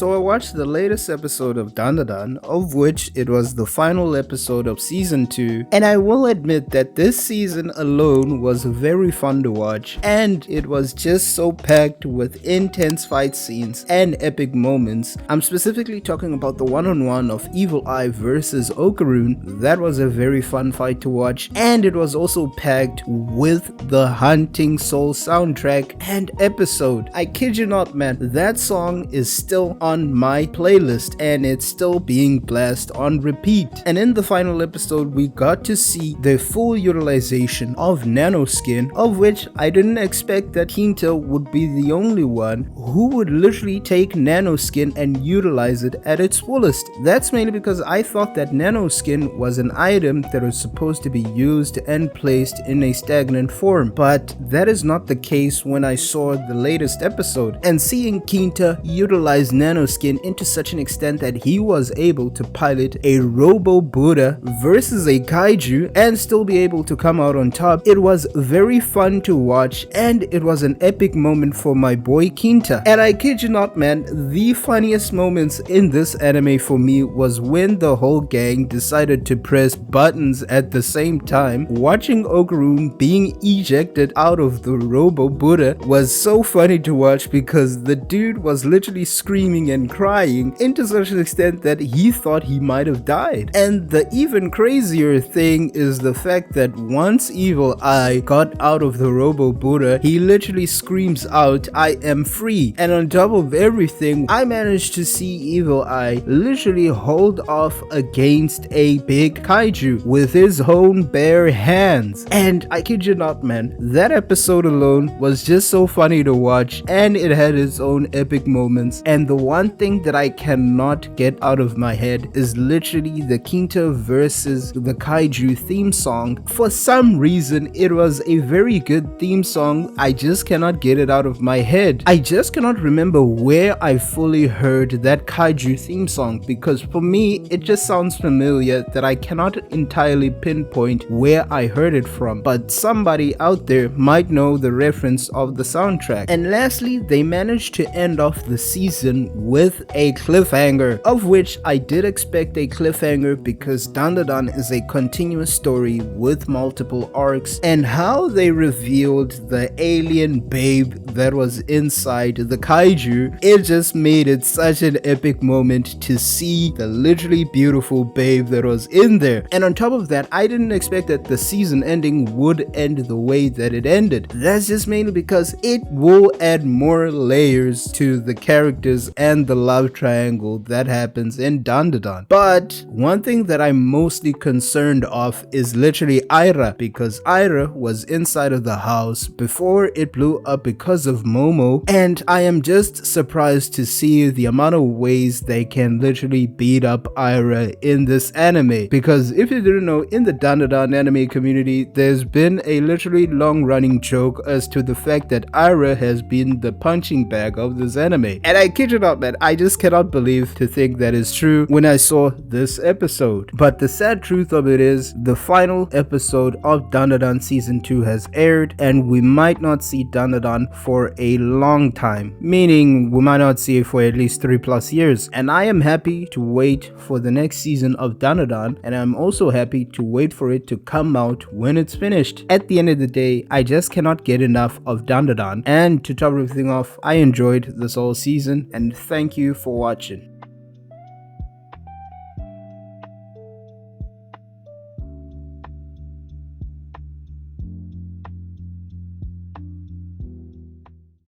So I watched the latest episode of Dandadan, of which it was the final episode of season 2, and I will admit that this season alone was very fun to watch, and it was just so packed with intense fight scenes and epic moments. I'm specifically talking about the one-on-one of Evil Eye versus Okaroon. That was a very fun fight to watch, and it was also packed with the Hunting Soul soundtrack and episode. I kid you not, man, that song is still on my playlist and it's still being blasted on repeat. And in the final episode we got to see the full utilization of Nanoskin, of which I didn't expect that Kinta would be the only one who would literally take Nanoskin and utilize it at its fullest. That's mainly because I thought that Nanoskin was an item that was supposed to be used and placed in a stagnant form, but that is not the case when I saw the latest episode. And seeing Kinta utilize Nanoskin into such an extent that he was able to pilot a Robo Buddha versus a Kaiju and still be able to come out on top, it was very fun to watch, and it was an epic moment for my boy Kinta. And I kid you not, man, the funniest moments in this anime for me was when the whole gang decided to press buttons at the same time. Watching Okaroon being ejected out of the Robo Buddha was so funny to watch because the dude was literally screaming and crying into such an extent that he thought he might have died. And the even crazier thing is the fact that once Evil Eye got out of the Robo Buddha, he literally screams out, "I am free." And on top of everything, I managed to see Evil Eye literally hold off against a big kaiju with his own bare hands. And I kid you not, man, that episode alone was just so funny to watch, and it had its own epic moments. And the one thing that I cannot get out of my head is literally the Kinta versus the Kaiju theme song. For some reason, it was a very good theme song. I just cannot get it out of my head. I just cannot remember where I fully heard that Kaiju theme song, because for me, it just sounds familiar that I cannot entirely pinpoint where I heard it from. But somebody out there might know the reference of the soundtrack. And lastly, they managed to end off the season with a cliffhanger, of which I did expect a cliffhanger because Dandadan is a continuous story with multiple arcs, and how they revealed the alien babe that was inside the kaiju, it just made it such an epic moment to see the literally beautiful babe that was in there. And on top of that, I didn't expect that the season ending would end the way that it ended. That's just mainly because it will add more layers to the characters and the love triangle that happens in Dandadan. But one thing that I'm mostly concerned of is literally Ira, because Ira was inside of the house before it blew up because of Momo, and I am just surprised to see the amount of ways they can literally beat up Ira in this anime. Because if you didn't know, in the Dandadan anime community, there's been a literally long-running joke as to the fact that Ira has been the punching bag of this anime. And I kid you not, man, I just cannot believe to think that is true when I saw this episode. But the sad truth of it is, the final episode of Dandadan season 2 has aired, and we might not see Dandadan for a long time, meaning we might not see it for at least 3+ years. And I am happy to wait for the next season of Dandadan, and I'm also happy to wait for it to come out when it's finished. At the end of the day, I just cannot get enough of Dandadan, and to top everything off, I enjoyed this whole season, and thank you for watching.